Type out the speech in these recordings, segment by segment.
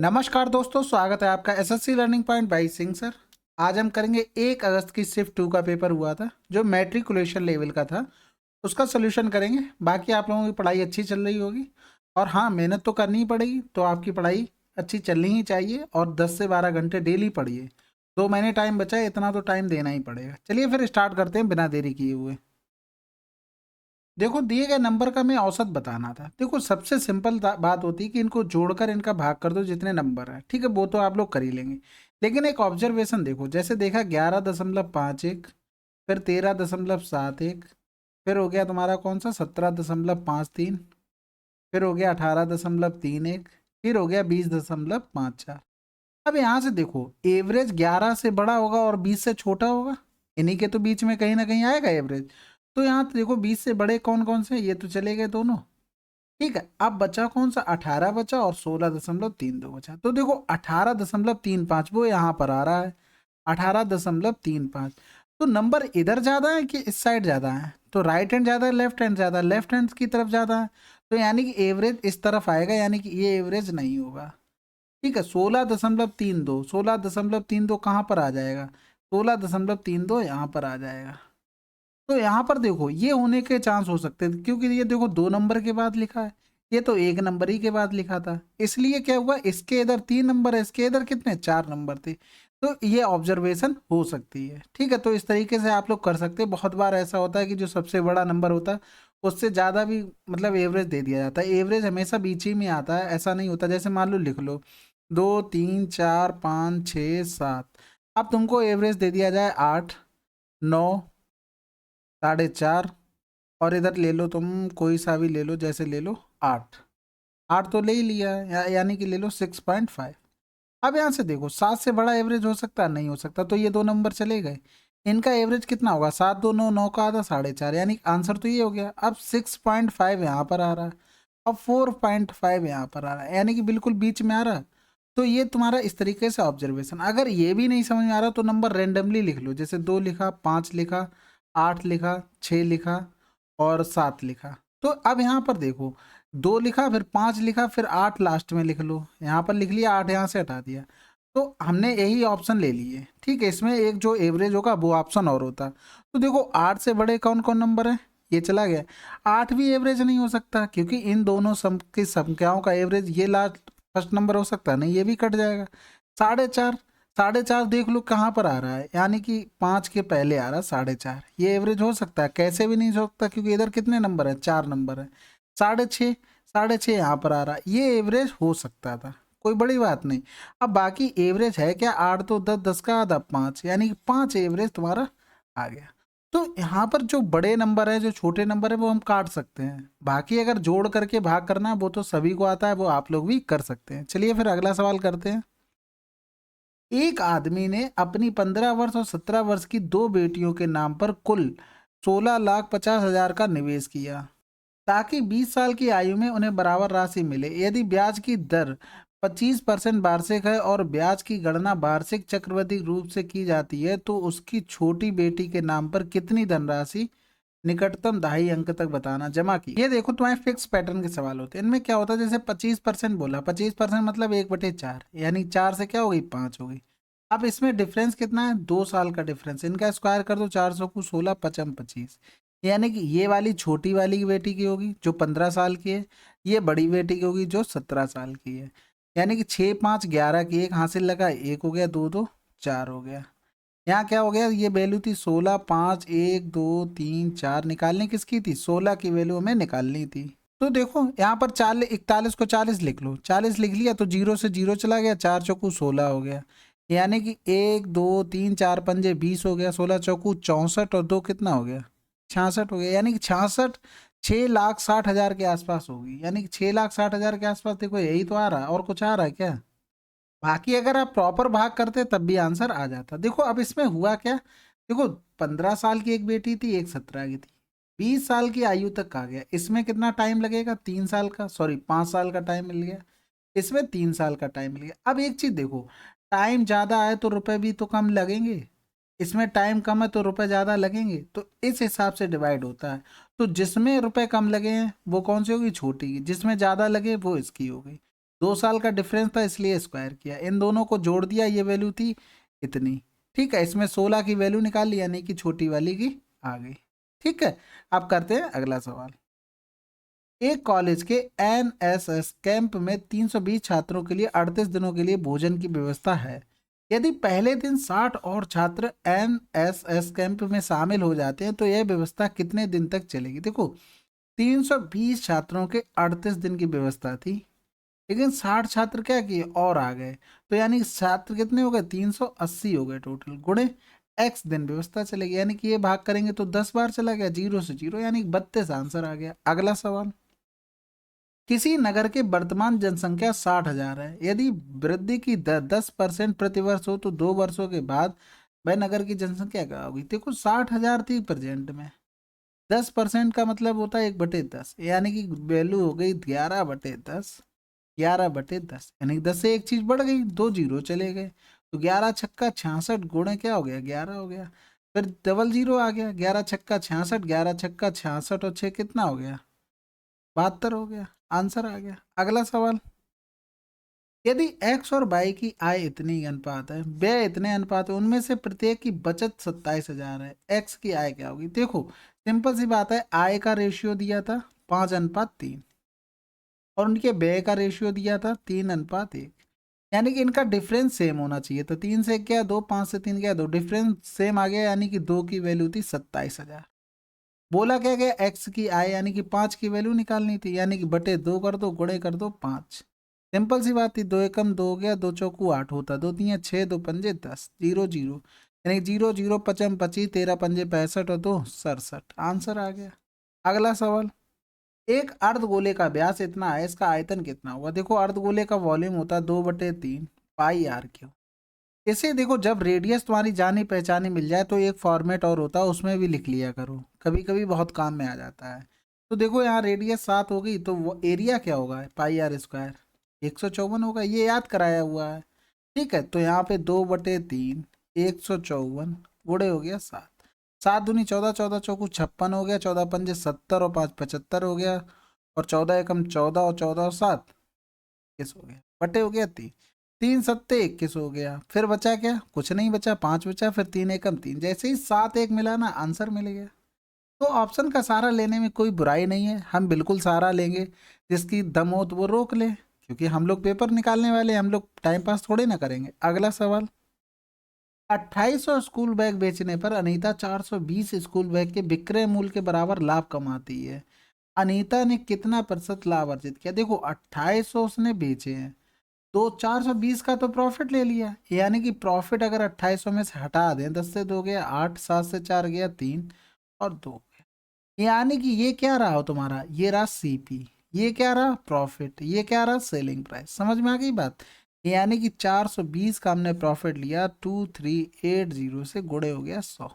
नमस्कार दोस्तों, स्वागत है आपका SSC learning point by Singh sir. आज हम करेंगे 1 अगस्त की शिफ्ट 2 का पेपर हुआ था जो मैट्रिकुलेशन लेवल का था, उसका सोल्यूशन करेंगे। बाकी आप लोगों की पढ़ाई अच्छी चल रही होगी और हाँ, मेहनत तो करनी ही पड़ेगी। तो आपकी पढ़ाई अच्छी चलनी ही चाहिए और 10 से 12 घंटे डेली पढ़िए। 2 महीने टाइम बचा है, इतना तो टाइम देना ही पड़ेगा। चलिए फिर स्टार्ट करते हैं बिना देरी किए हुए। देखो, दिए गए नंबर का मैं औसत बताना था। देखो, सबसे सिंपल बात होती है कि इनको जोड़कर इनका भाग कर दो जितने नंबर है। ठीक है, वो तो आप लोग कर ही लेंगे। लेकिन एक ऑब्जर्वेशन देखो, जैसे देखा 11.51, फिर 13.71, फिर हो गया तुम्हारा कौन सा 17.53, फिर हो गया 18.31, फिर हो गया 20.54। अब यहाँ से देखो, एवरेज 11 से बड़ा होगा और 20 से छोटा होगा। इन्हीं के तो बीच में कहीं ना कहीं आएगा एवरेज। तो यहाँ तो देखो 20 से बड़े कौन कौन से, ये तो चले गए दोनों। ठीक है, अब बचा कौन सा, 18 बचा और 16.32 बचा। तो देखो 18.35 वो यहाँ पर आ रहा है, 18.35। तो नंबर इधर ज्यादा है कि इस साइड ज्यादा है? तो राइट हैंड ज्यादा है, लेफ्ट हैंड ज्यादा है? लेफ्ट हैंड की तरफ ज्यादा है। तो यानी कि एवरेज इस तरफ आएगा, यानी कि ये एवरेज नहीं होगा। ठीक है, 16.32, 16.32 कहाँ पर आ जाएगा? 16.32 यहाँ पर आ जाएगा। तो यहाँ पर देखो ये होने के चांस हो सकते थे, क्योंकि ये देखो 2 नंबर के बाद लिखा है, ये तो 1 नंबर ही के बाद लिखा था। इसलिए क्या हुआ, इसके इधर 3 नंबर है, इसके इधर कितने, 4 नंबर थे। तो ये ऑब्जर्वेशन हो सकती है। ठीक है, तो इस तरीके से आप लोग कर सकते हैं। बहुत बार ऐसा होता है कि जो सबसे बड़ा नंबर होता है उससे ज़्यादा भी मतलब एवरेज दे दिया जाता है। एवरेज हमेशा बीच ही में आता है, ऐसा नहीं होता। जैसे मान लो लिख लो 2 3 4 5 6 7, अब तुमको एवरेज दे दिया जाए 8 9 4.5, और इधर ले लो तुम कोई सा भी ले लो, जैसे ले लो 8। 8 तो ले ही लिया है, यानी कि ले लो 6.5। अब यहाँ से देखो 7 से बड़ा एवरेज हो सकता है, नहीं हो सकता। तो ये 2 नंबर चले गए। इनका एवरेज कितना होगा, 7 2 9, 9 का आधा 4.5, यानी आंसर तो ये हो गया। अब 6.5 यहाँ पर आ रहा है, अब 4.5 यहाँ पर आ रहा है, यानी कि बिल्कुल बीच में आ रहा है। तो ये तुम्हारा इस तरीके से ऑब्जर्वेशन। अगर ये भी नहीं समझ में आ रहा तो नंबर रेंडमली लिख लो, जैसे 2 लिखा, 5 लिखा, 8 लिखा, 6 लिखा और 7 लिखा। तो अब यहाँ पर देखो 2 लिखा, फिर 5 लिखा, फिर 8 लास्ट में लिख लो। यहाँ पर लिख लिया, 8 यहाँ से हटा दिया। तो हमने यही ऑप्शन ले लिए। ठीक है, इसमें एक जो एवरेज होगा वो ऑप्शन और होता। तो देखो 8 से बड़े कौन कौन नंबर है, ये चला गया। 8 भी एवरेज नहीं हो सकता, क्योंकि इन दोनों सम की संख्याओं का एवरेज ये लास्ट फर्स्ट नंबर हो सकता है नहीं, ये भी कट जाएगा। 4.5, 4.5 देख लो कहाँ पर आ रहा है, यानी कि 5 के पहले आ रहा है 4.5। ये एवरेज हो सकता है? कैसे भी नहीं हो सकता, क्योंकि इधर कितने नंबर है, 4 नंबर है। 6.5, 6.5 यहाँ पर आ रहा है, ये एवरेज हो सकता था, कोई बड़ी बात नहीं। अब बाकी एवरेज है क्या, 8 तो 10, 10 का आधा 5, यानी कि 5 एवरेज तुम्हारा आ गया। तो यहाँ पर जो बड़े नंबर है, जो छोटे नंबर है, वो हम काट सकते हैं। बाकी अगर जोड़ करके भाग करना है वो तो सभी को आता है, वो आप लोग भी कर सकते हैं। चलिए फिर अगला सवाल करते हैं। एक आदमी ने अपनी 15 वर्ष और 17 वर्ष की 2 बेटियों के नाम पर कुल 16,50,000 का निवेश किया, ताकि 20 साल की आयु में उन्हें बराबर राशि मिले। यदि ब्याज की दर 25% वार्षिक है और ब्याज की गणना वार्षिक चक्रवृद्धि रूप से की जाती है, तो उसकी छोटी बेटी के नाम पर कितनी धनराशि निकटतम 2.5 अंक तक बताना जमा की। ये देखो तुम्हारे फिक्स पैटर्न के सवाल होते हैं। इनमें क्या होता है, जैसे 25% बोला, 25% मतलब 1/4, यानी 4 से क्या हो गई, 5 हो गई। अब इसमें डिफरेंस कितना है, 2 साल का डिफरेंस। इनका स्क्वायर कर दो, 400 को 16 पचम 25, यानी कि ये वाली छोटी वाली की बेटी की होगी जो 15 साल की है, ये बड़ी बेटी की होगी जो 17 साल की है। यानी कि 6 5 11 की एक हासिल लगा, एक हो गया, 2 2 4 हो गया। यहाँ क्या हो गया, ये वैल्यू थी 16, 5 1 2 3 4, निकालनी किसकी थी, 16 की वैल्यू हमें निकालनी थी। तो देखो यहाँ पर 41 को 40 लिख लो, 40 लिख लिया तो 0 से 0 चला गया, 4 चौकू 16 हो गया। यानी कि 1 2 3 4 पंजे 20 हो गया, 16 चौकू 64 और 2 कितना हो गया, 66 हो गया। यानी कि 66 6,60,000 के आसपास होगी, यानी कि 6,60,000 के आसपास। देखो यही तो आ रहा है, और कुछ आ रहा है क्या? बाकी अगर आप प्रॉपर भाग करते तब भी आंसर आ जाता। देखो अब इसमें हुआ क्या, देखो 15 साल की एक बेटी थी, एक 17 की थी, 20 साल की आयु तक आ गया। इसमें कितना टाइम लगेगा, 3 साल का, सॉरी 5 साल का टाइम मिल गया। इसमें 3 साल का टाइम मिल गया। अब एक चीज देखो, टाइम ज्यादा है तो रुपए भी तो कम लगेंगे, इसमें टाइम कम है तो रुपए ज्यादा लगेंगे। तो इस हिसाब से डिवाइड होता है। तो जिसमें रुपए कम लगे हैं वो कौन सी होगी, छोटी की, जिसमें ज्यादा लगे वो इसकी हो गई। 2 साल का डिफरेंस था इसलिए स्क्वायर किया, इन दोनों को जोड़ दिया, ये वैल्यू थी इतनी। ठीक है, इसमें 16 की वैल्यू निकाल ली, यानी कि छोटी वाली की आ गई। ठीक है, अब करते हैं अगला सवाल। एक कॉलेज के एनएसएस कैंप में 320 छात्रों के लिए 38 दिनों के लिए भोजन की व्यवस्था है। यदि पहले दिन 60 और छात्र एनएसएस कैंप में शामिल हो जाते हैं तो यह व्यवस्था कितने दिन तक चलेगी? देखो, 320 छात्रों के 38 दिन की व्यवस्था थी, लेकिन 60 छात्र क्या किए और आ गए, तो यानी छात्र कितने हो गए? 380 हो गए टोटल, गुणे एक्स दिन व्यवस्था चलेगी। यानी कि ये भाग करेंगे तो 10 बार चला गया, 0 से 0, यानी 32 आंसर आ गया। अगला सवाल, किसी नगर की वर्तमान जनसंख्या 60,000 है। यदि वृद्धि की दर 10% प्रतिवर्ष हो तो 2 वर्षों के बाद वह नगर की जनसंख्या क्या होगी? देखो, 60,000 थी प्रेजेंट में, 10% का मतलब होता है 1/10, यानी कि वैल्यू हो गई 11/10। 11/10 यानी कि 10 से एक चीज बढ़ गई, 2 जीरो चले गए, तो 11 छक्का 66 गुणे क्या हो गया? 11 हो गया। फिर डबल जीरो आ गया, 11 छक्का 66, 11 छक्का 66 और 6 कितना हो गया? 72 हो गया, आंसर आ गया। अगला सवाल, यदि x और y की आय इतनी अनुपात है, व्यय इतने अनुपात है, उनमें से प्रत्येक की बचत 27,000 है, x की आय क्या होगी? देखो, सिंपल सी बात है, आय का रेशियो दिया था 5:3 और उनके व्यय का रेशियो दिया था 3:1, यानी कि इनका डिफरेंस सेम होना चाहिए। तो 3 से क्या 2, 5 से 3 क्या 2, डिफरेंस सेम आ गया, यानी कि 2 की वैल्यू थी 27,000। बोला क्या गया? एक्स की आय यानी कि 5 की वैल्यू निकालनी थी, यानी कि बटे 2 कर दो, गुणे कर दो 5। सिंपल सी बात थी, 2 एकम 2 हो गया, 2 चौकू 8 होता, 2 तीन 6, 2 पंजे 10, 0 0, यानी 0 0 पचम 25, 13 पंजे 65 और 2 67, आंसर आ गया। अगला सवाल, एक अर्धगोले का व्यास इतना है, इसका आयतन कितना होगा? देखो, अर्धगोले का वॉल्यूम होता है 2/3 पाई आर क्यू। इसे देखो, जब रेडियस तुम्हारी जानी पहचानी मिल जाए तो एक फॉर्मेट और होता है, उसमें भी लिख लिया करो, कभी कभी बहुत काम में आ जाता है। तो देखो, यहाँ रेडियस 7 हो गई, तो वो एरिया क्या होगा? पाई आर स्क्वायर 154 होगा, ये याद कराया हुआ है। ठीक है, तो यहाँ पे 2/3 154 गुणे हो गया 7, 7 दूनी 14, 14 चौकू 56 हो गया, 14 पंजे 70 और 5 75 हो गया, और 14 एकम 14 और 14 और 7 21 हो गया, बटे हो गया 3, 3 सत्ते 21 हो गया। फिर बचा क्या? कुछ नहीं बचा, 5 बचा, फिर 3 एकम 3, जैसे ही 7 1 मिला ना, आंसर मिल गया। तो ऑप्शन का सहारा लेने में कोई बुराई नहीं है, हम बिल्कुल सहारा लेंगे, जिसकी दम हो तो वो रोक ले, क्योंकि हम लोग पेपर निकालने वाले, हम लोग टाइम पास थोड़े ना करेंगे। अगला सवाल, 2800 स्कूल बैग बेचने पर अनीता 420 स्कूल बैग के विक्रय मूल्य के बराबर लाभ कमाती है। अनीता ने कितना प्रतिशत लाभ अर्जित किया? देखो, 2800 उसने बेचे हैं, तो 420 का तो प्रॉफिट ले लिया, यानी कि प्रॉफिट अगर 2800 में से हटा दें, 10 से 2 गया 8, 7 से 4 गया 3 और 2 गया, यानी कि ये क्या रहा हो तुम्हारा? ये रहा सीपी, ये क्या रहा? प्रॉफिट, ये क्या रहा? Selling price. समझ में आ गई बात? यानी कि 420 का हमने प्रॉफिट लिया, 2380 से गुणे हो गया 100,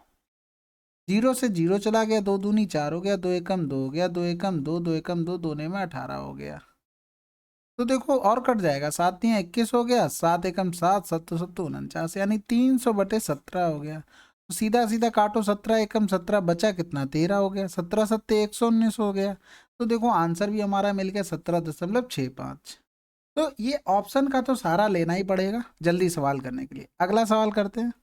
0 से 0 चला गया, 2 दूनी 4 हो गया, 2 एकम 2 हो गया, 2 एकम 2, 2 एकम 2, दोने में 18 हो गया। तो देखो, और कट जाएगा, 7 3 21 हो गया, 7 एकम 7, 7 7 49, यानी 300/17 हो गया। तो सीधा सीधा काटो, 17 एकम 17, बचा कितना? 13 हो गया, 17 सत्ते 119 हो गया। तो देखो, आंसर भी हमारा मिल गया 17.65। तो ये ऑप्शन का तो सहारा लेना ही पड़ेगा जल्दी सवाल करने के लिए। अगला सवाल करते हैं,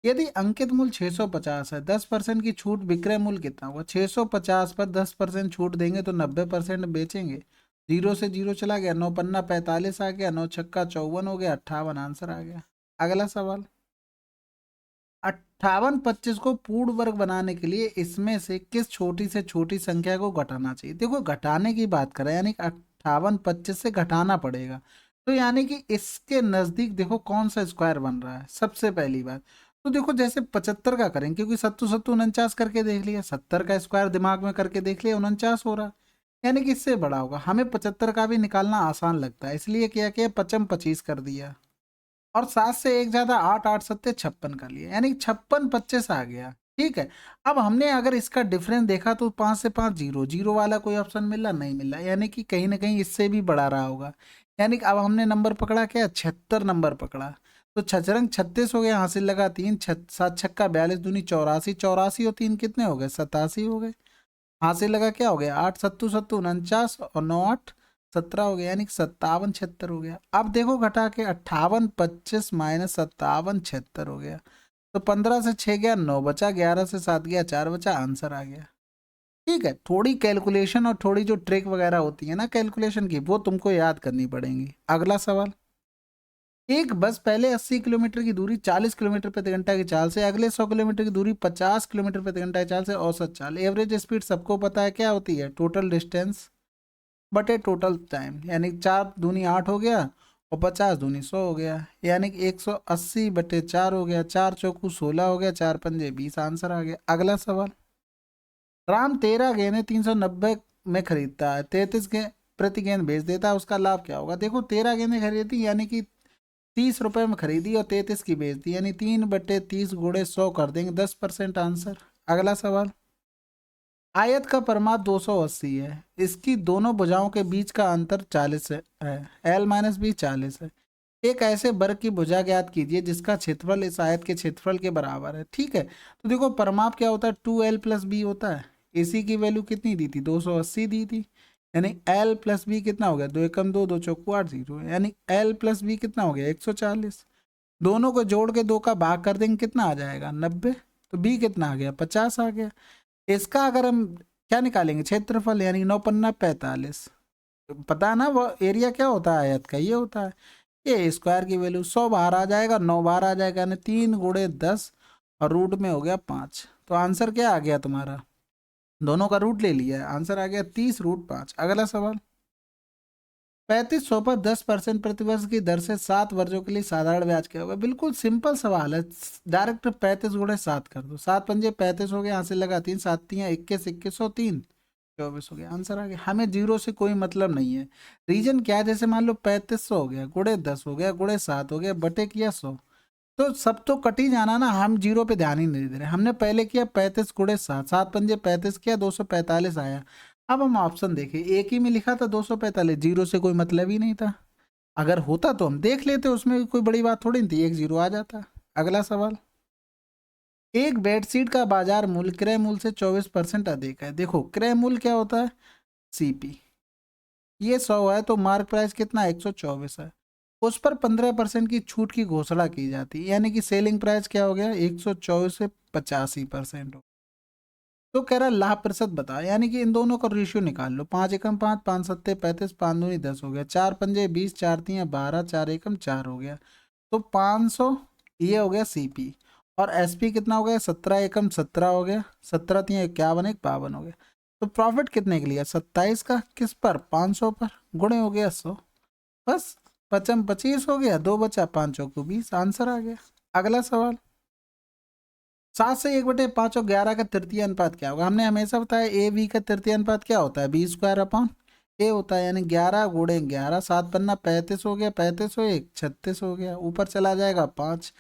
यदि अंकित मूल्य 650 है, 10% की छूट, विक्रय मूल्य कितना होगा? 650 पर 10% छूट देंगे तो 90% बेचेंगे, 0 से 0 चला गया, 9 पन्ना 45 आ गया, 9 छक्का 54 हो गया, 58 आंसर आ गया। अगला सवाल, 58 25 को पूर्ण वर्ग बनाने के लिए इसमें से किस छोटी से छोटी संख्या को घटाना चाहिए? देखो, घटाने की बात करें, यानी 58 25 से घटाना पड़ेगा, तो यानी कि इसके नजदीक देखो कौन सा स्क्वायर बन रहा है, सबसे पहली बात। तो देखो, जैसे 75 का करें, क्योंकि 7 7 49 करके देख लिया, 70 का स्क्वायर दिमाग में करके देख लिया, 49 हो रहा, यानी कि इससे बड़ा होगा। हमें 75 का भी निकालना आसान लगता है, इसलिए क्या किया, 55 25 कर दिया, और 7 से 1 ज्यादा 8, 8 सत्ते 56 कर लिया, यानी 56 25 आ गया। ठीक है, अब हमने अगर इसका डिफरेंस देखा तो 5 से 5 0 0 वाला कोई ऑप्शन मिला नहीं, मिला, यानी कि कहीं ना कहीं इससे भी बढ़ा रहा होगा। यानी कि अब हमने नंबर पकड़ा क्या? 76 नंबर पकड़ा। तो छचरंग 36 हो गया, हासिल लगा 3, 7 छक्का 42 दूनी 84, 84 और 3 कितने हो गए? 87 हो गए, हासिल लगा क्या हो गया? 8 सत्तू सत्तू 49 और 9 8 17 हो गया, यानी कि 57 76 हो गया। अब देखो घटा के 58 25 माइनस 57 76 हो गया। तो 15 से 6 गया 9 बचा, 11 से 7 गया 4 बचा, आंसर आ गया। ठीक है, थोड़ी कैलकुलेशन और थोड़ी जो ट्रिक वगैरह होती है ना कैलकुलेशन की, वो तुमको याद करनी पड़ेंगी। अगला सवाल, एक बस पहले 80 किलोमीटर की दूरी 40 किलोमीटर प्रति घंटा की चाल से, अगले 100 किलोमीटर की दूरी 50 किलोमीटर प्रति घंटा की चाल से औसत चाल, एवरेज स्पीड सबको पता है क्या होती है, टोटल डिस्टेंस बटे टोटल टाइम, यानी 4 दूनी 8 हो गया और 50 दूनी 100 हो गया, यानी कि 180 बटे 4 हो गया, 4 चौकू 16 हो गया, 4 पंजे 20, आंसर आ गया। अगला सवाल, राम 13 गेंदें 390 में खरीदता है, 33 गेंद प्रति गेंद बेच देता है, उसका लाभ क्या होगा। देखो 13 गेंदें खरीदी यानी कि 30 रुपए में खरीदी और 33 की बेच दी, यानी 3/30 गुणे 100 कर देंगे, 10% आंसर। अगला सवाल, आयत का परिमाप 280 है, इसकी दोनों भुजाओं के बीच का अंतर 40 है, एल माइनस बी 40 है। एक ऐसे वर्ग की भुजा ज्ञात कीजिए जिसका क्षेत्रफल इस आयत के क्षेत्रफल के बराबर है। ठीक है, तो देखो परिमाप क्या होता है, 2l प्लस बी होता है। एसी की वैल्यू कितनी दी थी, 280 दी थी, यानी l प्लस बी कितना हो गया, 2 एकम 2 2 चौकू 8 0, यानी l प्लस बी कितना हो गया 140। दोनों को जोड़ के 2 का भाग कर देंगे, कितना आ जाएगा 90, तो b कितना आ गया 50 आ गया। इसका अगर हम क्या निकालेंगे क्षेत्रफल, यानी 9 पन्ना 45, पता है ना वो एरिया क्या होता है आयत का, ये होता है। ये स्क्वायर की वैल्यू 100 बाहर आ जाएगा, 9 बाहर आ जाएगा, यानी 3 गुणे 10 और रूट में हो गया 5। तो आंसर क्या आ गया तुम्हारा, दोनों का रूट ले लिया है, आंसर आ गया 30√5। अगला सवाल, 3500 पर 10% प्रतिवर्ष की दर से 7 वर्षों के लिए साधारण ब्याज क्या होगा। बिल्कुल सिंपल सवाल है, डायरेक्ट 35 गुणे 7 कर दो, 7 पंजे 35 हो गया, यहाँ से लगा 3 7 3 21 2103 24 हो गया, आंसर आ गया। हमें जीरो से कोई मतलब नहीं है। रीजन क्या है, जैसे मान लो 3500 हो गया, गुणे 10 हो गया, गुणे 7 हो गया, बटे किया 100, तो सब तो कट ही जाना ना, हम जीरो पे ध्यान ही नहीं दे रहे। हमने पहले किया 35 गुणे 7, 7 पंजे 35 किया, 245 आया। अब हम ऑप्शन देखें, एक ही में लिखा था 245, जीरो से कोई मतलब ही नहीं था। अगर होता तो हम देख लेते, उसमें कोई बड़ी बात थोड़ी नहीं थी, एक जीरो आ जाता। अगला सवाल, एक बेडशीट का बाजार मूल्य क्रय मूल्य से 24% अधिक है। देखो क्रय मूल्य क्या होता है, सीपी, ये 100 है तो मार्क प्राइस कितना 124 है, उस पर 15% की छूट की घोषणा की जाती है, यानी कि सेलिंग प्राइस क्या हो गया 124 से 85% हो। तो कह रहा है लाभ प्रतिशत बता, यानी कि इन दोनों का रेशियो निकाल लो, 5 एकम 5 5 सत्ते 35 5 दूनी 10 हो गया, 4 पंजे 20 4 तियां 12 4 एकम 4 हो गया, तो 500 ये हो गया सीपी, और एसपी कितना हो गया 17 एकम 17 हो गया, 17 तियां 51 एक 52 हो गया। तो प्रॉफिट कितने के लिए 27 का, किस पर 500 पर, गुणे हो गया 100, बस पचम 25 हो गया, 2 बचा 5 चौको 20, आंसर आ गया। अगला सवाल, 7 से 1/5 और 11 का तृतीय अनुपात क्या होगा। हमने हमेशा बताया ए बी का तृतीय अनुपात क्या होता है, बी स्क्वायर अपॉन ए होता है, यानी 11 गुणे 11, 7 पन्ना 35 हो गया, 35 हो 1 36 हो गया, ऊपर चला जाएगा 5,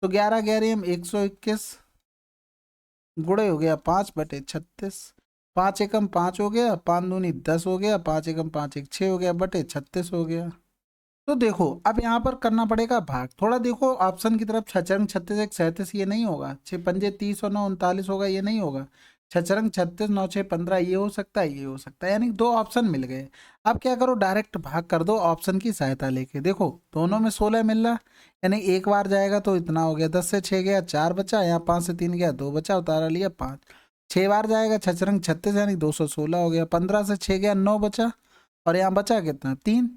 तो 11 11 में 121 गुणे हो गया 5/36, 5 एकम 5 हो गया, 5 दूनी 10 हो गया, 5 एकम 5 एक 6 हो गया, बटे 36 हो गया। तो देखो अब यहाँ पर करना पड़ेगा भाग, थोड़ा देखो ऑप्शन की तरफ, छचरंग 36 1 37 ये नहीं होगा, 6 पंजे 30 और 9 39 होगा, ये नहीं होगा, छचरंग 36 9 6 15 ये हो सकता है, ये हो सकता है, यानी 2 ऑप्शन मिल गए। अब क्या करो डायरेक्ट भाग कर दो ऑप्शन की सहायता लेके, देखो दोनों में 16 मिल रहा, यानी एक बार जाएगा तो इतना हो गया, 10 से 6 गया 4 बचा, यहाँ 5 से 3 गया 2 बचा, उतारा लिया 5, 6 बार जाएगा छचरंग 36 यानी 216 हो गया, 15 से 6 गया 9 बचा, और यहाँ बचा कितना 3,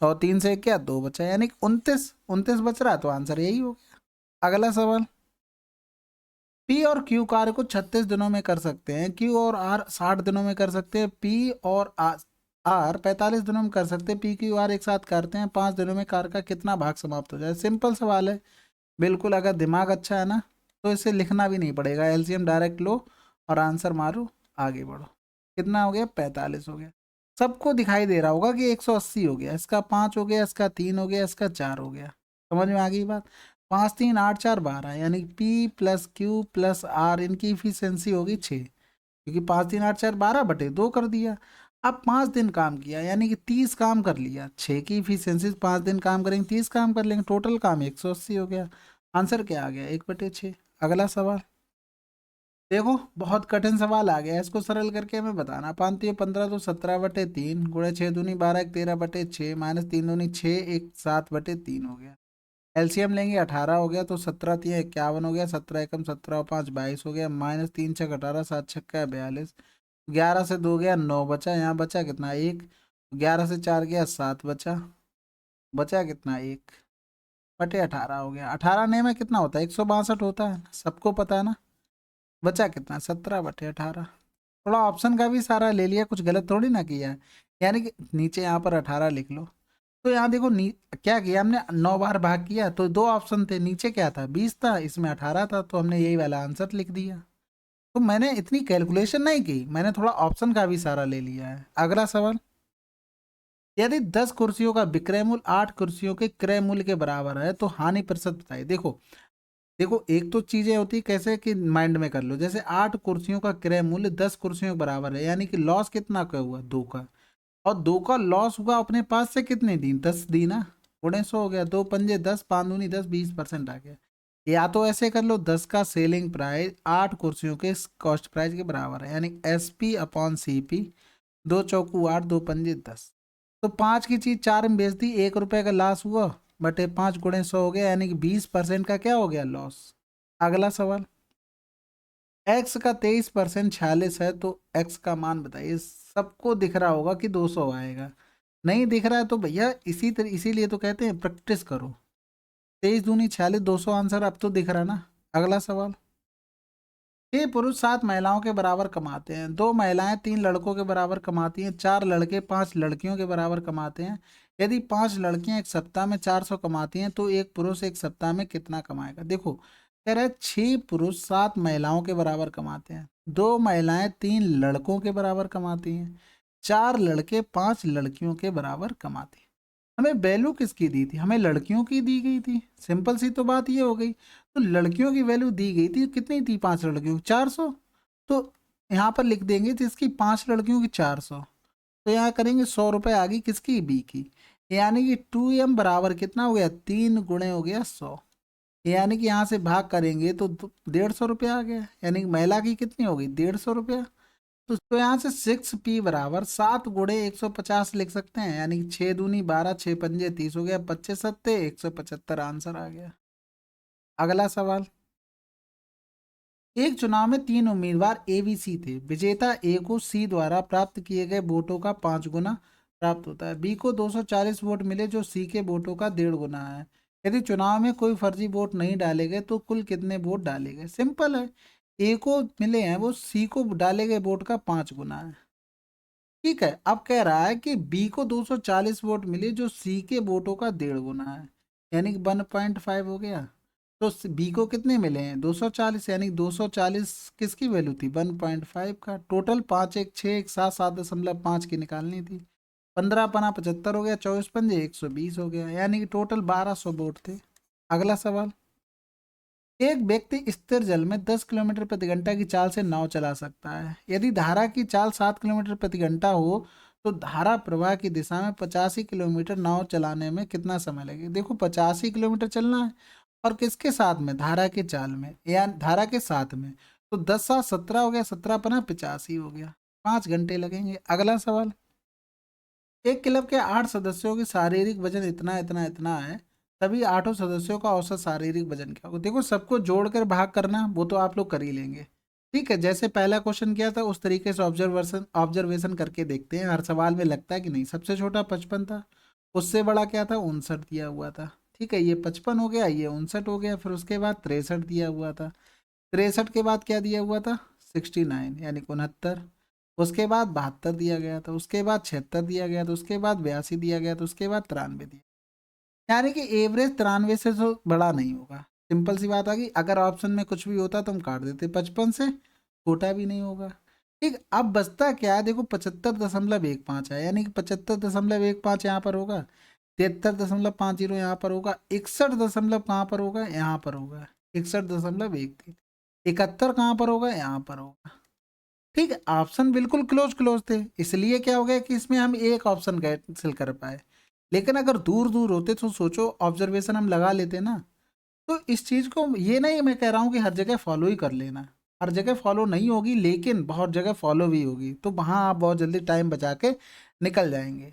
और 3 से क्या 2 बचा, यानी 29 29 बच रहा, तो आंसर यही हो गया। अगला सवाल, पी और क्यू कार्य को 36 दिनों में कर सकते हैं, क्यू और आर 60 दिनों में कर सकते हैं, पी और आर 45 दिनों में कर सकते हैं, पी क्यू आर एक साथ करते हैं 5 दिनों में, कार्य का कितना भाग समाप्त हो जाए। सिंपल सवाल है बिल्कुल, अगर दिमाग अच्छा है ना तो इसे लिखना भी नहीं पड़ेगा, एलसीएम डायरेक्ट लो और आंसर मारो, आगे बढ़ो। कितना हो गया 45 हो गया, सबको दिखाई दे रहा होगा कि 180 हो गया, इसका 5 हो गया, इसका 3 हो गया, इसका 4 हो गया, समझ में आ गई बात। 5 3 8 4 12, यानी P plus Q plus R इनकी इफिशियंसी होगी 6, क्योंकि 5 3 8 4 12/2 कर दिया। अब 5 दिन काम किया, यानी कि 30 काम कर लिया, 6 की इफिशियंसी 5 दिन काम करेंगे 30 काम कर लेंगे, टोटल काम 180 हो गया, आंसर क्या आ गया 1/6। अगला सवाल, देखो बहुत कठिन सवाल आ गया है, इसको सरल करके हमें बताना। 5×3 = 15 तो 17/3 गुणे 6×2 = 12 1 13/6 माइनस 3×2 = 6 1 7/3 हो गया। एलसीएम लेंगे 18 हो गया, तो 17×3 = 51 हो गया, 17 × 1 = 17 और 5 = 22 हो गया, माइनस 3×6 = 18 7×6 = 42, 11 से 2 गया 9 बचा, यहाँ बचा कितना 1, 11 से 4 गया 7 बचा, बचा कितना 1/18 हो गया। 18 ने में कितना होता है 162 होता है, सबको पता है ना। बचा कितना 17/18। थोड़ा ऑप्शन का भी सारा ले लिया, कुछ गलत थोड़ी ना किया है। यानी कि नीचे यहाँ पर 18 लिख लो, तो यहाँ देखो क्या किया हमने 9 बार भाग किया, तो 2 ऑप्शन थे, नीचे क्या था 20 था, इसमें 18 था, तो हमने यही वाला आंसर लिख दिया। तो मैंने इतनी कैलकुलेशन नहीं की, मैंने थोड़ा ऑप्शन का भी सारा ले लिया है। अगला सवाल, यदि 10 कुर्सियों का विक्रय मूल्य 8 कुर्सियों के क्रय मूल्य के बराबर है तो हानि प्रतिशत बताइए। देखो देखो एक तो चीजें होती कैसे कि माइंड में कर लो, जैसे 8 कुर्सियों का क्रय मूल्य 10 कुर्सियों के बराबर है, यानी कि लॉस कितना का हुआ 2 का, और 2 का लॉस हुआ अपने पास से कितने दी 10 दी ना, गुणे 100 हो गया, 2×5 = 10 5×2 = 10 20% आ गया। या तो ऐसे कर लो 10 का सेलिंग प्राइस 8 कुर्सियों के कॉस्ट प्राइस के बराबर है, यानी SP/CP, 2×4 = 8 2×5 = 10, तो 5 की चीज 4 में बेच दी, 1 रुपए का लॉस हुआ, बटे 5×100 हो गया, यानी कि 20% का क्या हो गया लॉस। अगला सवाल, एक्स का 23% 46 है, तो एक्स का मान बताइए। सबको दिख रहा होगा कि 200 आएगा, नहीं दिख रहा है तो भैया इसीलिए तो कहते हैं प्रैक्टिस करो। 23×2 = 46, 200 आंसर अब तो दिख रहा ना। अगला सवाल, 6 पुरुष 7 महिलाओं के बराबर कमाते हैं, 2 महिलाएं 3 लड़कों के बराबर कमाती हैं, 4 लड़के 5 लड़कियों के बराबर कमाते हैं। यदि 5 लड़कियां एक सप्ताह में 400 कमाती हैं तो एक पुरुष एक सप्ताह में कितना कमाएगा। देखो कह रहा है 6 पुरुष 7 महिलाओं के बराबर कमाते हैं, 2 महिलाएं 3 लड़कों के बराबर कमाती हैं, 4 लड़के 5 लड़कियों के बराबर कमाते हैं। हमें वैल्यू किसकी दी थी, हमें लड़कियों की दी गई थी, सिंपल सी तो बात ये हो गई। तो लड़कियों की वैल्यू दी गई थी, कितनी थी 5 लड़कियों की 400, तो यहाँ पर लिख देंगे जिसकी 5 लड़कियों की 400, तो यहाँ करेंगे 100 रुपये आ गई किसकी बी की, यानी कि 2m बराबर कितना हो गया 3 गुणे हो गया 100, यानी कि यहाँ से भाग करेंगे तो 150 रुपये आ गया, यानी कि महिला की कितनी हो गई 150 रुपया। तो यहाँ से 6p बराबर 7 × 150 लिख सकते हैं, यानी कि 6×2 = 12 6×5 = 30 हो गया, 25×7 = 175 आंसर आ गया। अगला सवाल, एक चुनाव में 3 उम्मीदवार ए बी सी थे, विजेता ए को सी द्वारा प्राप्त किए गए वोटों का 5 गुना प्राप्त होता है, बी को 240 वोट मिले जो सी के वोटों का 1.5 गुना है। यदि चुनाव में कोई फर्जी वोट नहीं डाले गए तो कुल कितने वोट डाले गए। सिंपल है, ए को मिले हैं वो सी को डाले गए वोट का 5 गुना है। ठीक है, अब कह रहा है कि बी को 240 वोट मिले जो सी के वोटों का 1.5 गुना है, यानी कि 1.5 हो गया। तो बी को कितने मिले हैं 240, यानी 240 किसकी वैल्यू थी 1.5 का। टोटल 5 1 6 1 7 7.5 की निकालनी थी, 15×5 = 75 हो गया, 24×5 = 120 हो गया, यानी कि टोटल 1200 वोट थे। अगला सवाल, एक व्यक्ति स्थिर जल में 10 किलोमीटर प्रति घंटा की चाल से नाव चला सकता है, यदि धारा की चाल 7 किलोमीटर प्रति घंटा हो तो धारा प्रवाह की दिशा में 85 किलोमीटर नाव चलाने में कितना समय लगेगा। देखो 85 किलोमीटर चलना है, और किसके साथ में धारा के चाल में या धारा के साथ में, तो 10×7 = 17 हो गया, 17×5 = 85 हो गया, 5 घंटे लगेंगे। अगला सवाल, एक क्लब के 8 सदस्यों की शारीरिक वजन इतना इतना इतना है, तभी 8 सदस्यों का औसत शारीरिक वजन क्या होगा। देखो सबको जोड़कर भाग करना वो तो आप लोग कर ही लेंगे, ठीक है, जैसे पहला क्वेश्चन किया था उस तरीके से ऑब्जर्वेशन करके देखते हैं, हर सवाल में लगता है कि नहीं। सबसे छोटा 55 था, उससे बड़ा क्या था 59 दिया हुआ था, ठीक है, ये 55 हो गया, ये 59 हो गया, फिर उसके बाद 63 दिया हुआ था, 63 के बाद क्या दिया हुआ था 69 यानी 69, उसके बाद 72 दिया गया था, उसके बाद 76 दिया गया था, उसके बाद 82 दिया गया था, उसके बाद 93 दिया, यानी कि एवरेज 93 से तो बड़ा नहीं होगा। सिंपल सी बात आ गई, अगर ऑप्शन में कुछ भी होता तो हम काट देते, 55 से छोटा भी नहीं होगा। ठीक, अब बचता क्या है, देखो 75.15 है, यानी कि 75.15 यहाँ पर होगा, 73.50 यहाँ पर होगा, 61 दशमलव कहाँ पर होगा यहाँ पर होगा, 61.13, 71 कहाँ पर होगा यहाँ पर होगा। ठीक है, ऑप्शन बिल्कुल क्लोज क्लोज थे, इसलिए क्या हो गया कि इसमें हम एक ऑप्शन कैंसिल कर पाए, लेकिन अगर दूर दूर होते तो सोचो ऑब्जर्वेशन हम लगा लेते ना। तो इस चीज को ये नहीं मैं कह रहा हूँ कि हर जगह फॉलो ही कर लेना, हर जगह फॉलो नहीं होगी लेकिन बहुत जगह फॉलो भी होगी, तो वहाँ आप बहुत जल्दी टाइम बचा के निकल जाएंगे।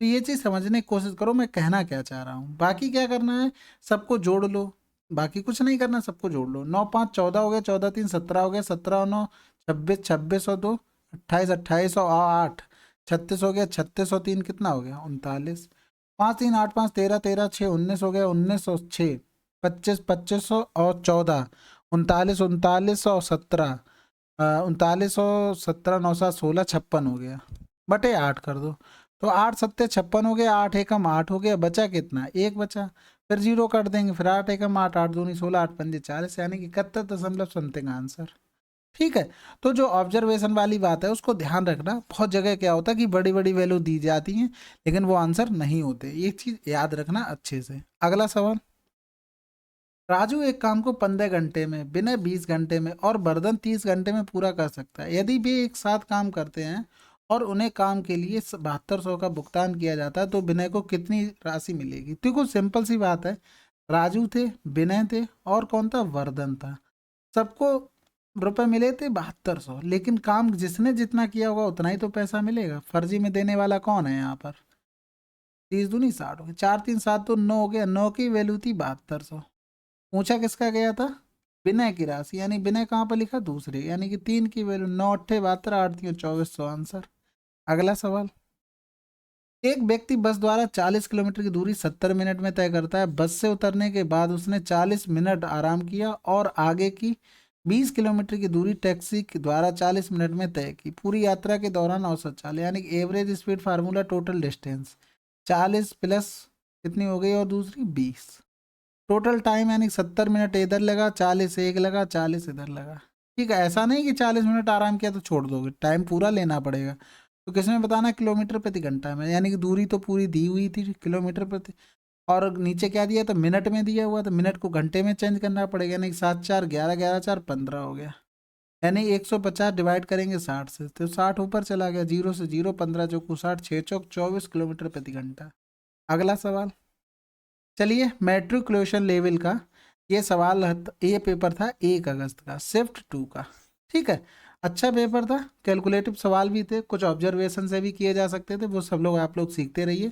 तो ये चीज़ समझने की कोशिश करो मैं कहना क्या चाह रहा हूँ। बाकी क्या करना है, सबको जोड़ लो, बाकी कुछ नहीं करना, सबको जोड़ लो। 9 5 14 हो गया, 14 3 17 हो गया, 17 9 26, 2602, 28 36 हो गया, 3603 कितना हो गया 39, 5 3 8 5 13 13 6 19 हो गया, 1906, 25 25 और 14, 39 39 और 17, 39 और 17 9 7 16 56 हो गया, बटे 8 कर दो। तो 8 7 56 हो गया, 8 एकम 8 हो गया, बचा कितना, एक बचा, फिर जीरो कर देंगे, फिर 8 एकम 8, 8 दूनी 16, 8 पंजे 40, यानी कि 71.समथिंग आंसर। ठीक है। तो जो ऑब्जर्वेशन वाली बात है उसको ध्यान रखना, बहुत जगह क्या होता है कि बड़ी बड़ी वैल्यू दी जाती हैं लेकिन वो आंसर नहीं होते, ये चीज़ याद रखना अच्छे से। अगला सवाल, राजू एक काम को 15 घंटे में, विनय 20 घंटे में और बर्दन 30 घंटे में पूरा कर सकता है। यदि वे एक साथ काम करते हैं और उन्हें काम के लिए 7200 का भुगतान किया जाता है तो विनय को कितनी राशि मिलेगी। देखो सिंपल सी बात है, राजू थे, विनय थे और कौन था, वर्धन था। सबको रुपए मिले थे 7200, लेकिन काम जिसने जितना किया होगा उतना ही तो पैसा मिलेगा। फर्जी में देने वाला कौन है यहाँ पर, 30 दूनी 60 हो गया, 4 3 7 तो 9 हो गया, 9 की वैल्यू थी 7200। पूछा किसका गया था, विनय की राशि, यानी विनय कहाँ पर लिखा, दूसरे, यानी कि 3 की वैल्यू 9 8 72, 8 3 2400 आंसर। अगला सवाल, एक व्यक्ति बस द्वारा 40 किलोमीटर की दूरी 70 मिनट में तय करता है। बस से उतरने के बाद उसने 40 मिनट आराम किया और आगे की 20 किलोमीटर की दूरी टैक्सी के द्वारा 40 मिनट में तय की। पूरी यात्रा के दौरान औसत चाल, यानी कि average speed formula total distance 40 plus कितनी हो गई और दूसरी 20, टोटल टाइम यानी 70 मिनट इधर लगा, 40 एक लगा, 40 इधर लगा। ठीक है, ऐसा नहीं कि 40 मिनट आराम किया तो छोड़ दोगे, टाइम पूरा लेना पड़ेगा। तो किसमें बताना, किलोमीटर प्रति घंटा में, यानी कि दूरी तो पूरी दी हुई थी किलोमीटर प्रति, और नीचे क्या दिया था, मिनट में दिया हुआ, तो मिनट को घंटे में चेंज करना पड़ेगा, यानी कि 7 4 11 11 4 15 हो गया, यानी 150 डिवाइड करेंगे 60 से तो 60 ऊपर चला गया, 0 से 0, 15 चौकू 60, 6 चौक 24 किलोमीटर प्रति घंटा। अगला सवाल, चलिए मैट्रिकुलेशन लेवल का ये सवाल ये पेपर था 1 अगस्त का, शिफ्ट 2 का। ठीक है, अच्छा पेपर था, कैलकुलेटिव सवाल भी थे, कुछ ऑब्जर्वेशन से भी किए जा सकते थे, वो सब लोग आप लोग सीखते रहिए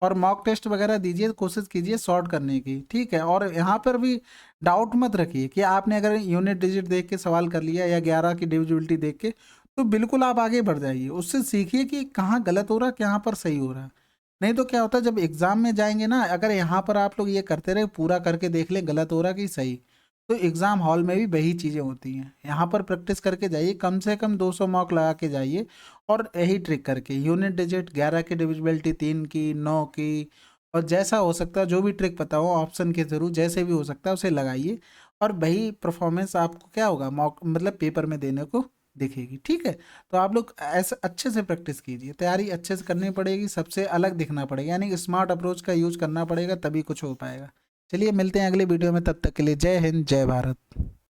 और मॉक टेस्ट वगैरह दीजिए, कोशिश कीजिए सॉर्ट करने की। ठीक है, और यहाँ पर भी डाउट मत रखिए कि आपने अगर यूनिट डिजिट देख के सवाल कर लिया या 11 की डिविजिबिलिटी देख के, तो बिल्कुल आप आगे बढ़ जाइए, उससे सीखिए कि कहाँ गलत हो रहा है कहाँ पर सही हो रहा है। नहीं तो क्या होता है, जब एग्जाम में जाएंगे ना, अगर यहाँ पर आप लोग ये करते रहे पूरा करके देख लें गलत हो रहा कि सही, तो एग्जाम हॉल में भी वही चीज़ें होती हैं। यहाँ पर प्रैक्टिस करके जाइए, कम से कम 200 मार्क लगा के जाइए, और यही ट्रिक करके यूनिट डिजिट 11 की डिविजिबिलिटी, 3 की, 9 की, और जैसा हो सकता है जो भी ट्रिक पता हो ऑप्शन के थ्रू जैसे भी हो सकता है उसे लगाइए, और वही परफॉर्मेंस आपको क्या होगा मॉक मतलब पेपर में देने को दिखेगी। ठीक है, तो आप लोग ऐसे अच्छे से प्रैक्टिस कीजिए, तैयारी अच्छे से करनी पड़ेगी, सबसे अलग दिखना पड़ेगा, यानी कि स्मार्ट अप्रोच का यूज करना पड़ेगा, तभी कुछ हो पाएगा। चलिए मिलते हैं अगले वीडियो में, तब तक के लिए जय हिंद जय भारत।